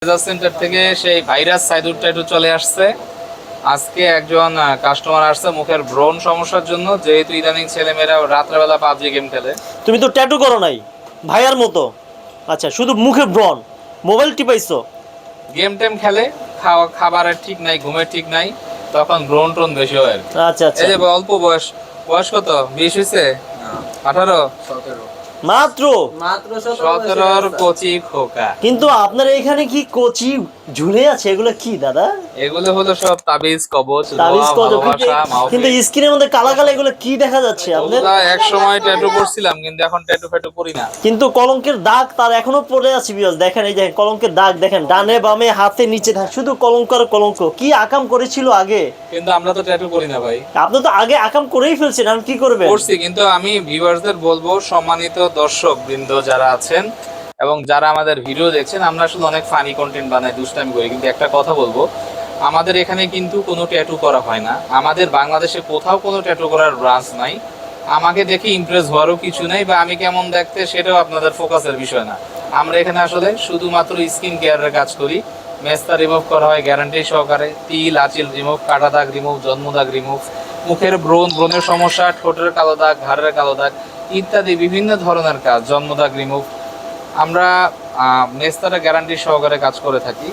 Centre থেকে সেই virus Saidur tattoo চলে আসছে। আজকে একজন কাস্টমার আসছে মুখের ব্রণ সমস্যার জন্য, যেহেতু ইদানিং ছেলেমেয়েরা রাত্রেবেলা পাবজি গেম খেলে। তুমি তো ট্যাটু করো নাই ভাইয়ার মতো। আচ্ছা, শুধু মুখে ব্রণ, মোবাইল টিপাইছো। গেম টেম খেলে, খাবারের ঠিক নাই, ঘুমের ঠিক নাই, তখন ব্রণ টন বেশি হয় আর কি। আচ্ছা আচ্ছা, এই যে অল্প বয়স, বয়স কত, 20 হয়েছে? 18? মাত্র 17-র কচি খোকা। কিন্তু আপনার এখানে কি কোচি ঝুলে আছে? এগুলো কি দাদা? এগুলো হলো সব তাবিজ, কবচ, তাবিজ দোয়া, কত, ভালোবাসা, কিন্তু মাহফিল। স্ক্রিনের মধ্যে কালা কালা এগুলো কি দেখা যাচ্ছে আপনার? ওগুলা এক সময় ট্যাটু করছিলাম, কিন্তু এখন ট্যাটু ফ্যাটু করি না। কিন্তু কলঙ্কের দাগ তার এখনো পড়ে আছে বিয়স। দেখেন, এই যে কলঙ্কের দাগ দেখেন, ডানে বামে হাতে নিচে শুধু কলঙ্ক আর কলঙ্ক। কি আকাম করেছিল আগে? কিন্তু আমরা তো ট্যাটু করি না ভাই। আপনি তো আগে আকাম করেই ফেলছেন, আমি কি করবেন? করছি, কিন্তু আমি ভিউয়ারদের বলবো, সম্মানিত দর্শক বৃন্দ যারা আছেন এবং যারা আমাদের ভিডিও দেখছেন, আমরা আসলে অনেক ফানি কন্টেন্ট বানাই, দুষ্টামি করি, কিন্তু একটা কথা বলবো, আমাদের এখানে কিন্তু কোনো ট্যাটু করা হয় না। আমাদের বাংলাদেশে কোথাও কোনো ট্যাটু করার ব্রাঞ্চ নাই। আমাকে দেখে ইমপ্রেস হওয়ারও কিছু নেই, বা আমি কেমন দেখতে সেটাও আপনাদের ফোকাসের বিষয় না। আমরা এখানে আসলে শুধুমাত্র স্কিন কেয়ারের কাজ করি। মেস্তা রিমুভ করা হয় গ্যারান্টি সহকারে, তিল আচিল রিমুভ, কাটা দাগ রিমুভ, জন্ম দাগ রিমুভ, মুখের ব্রণের সমস্যা, ঠোঁটের কালো দাগ, ঘাড়ের কালো দাগ ইত্যাদি বিভিন্ন ধরনের কাজ, জন্ম দাগ রিমুভ, আমরা মেস্তারা গ্যারান্টি সহকারে কাজ করে থাকি।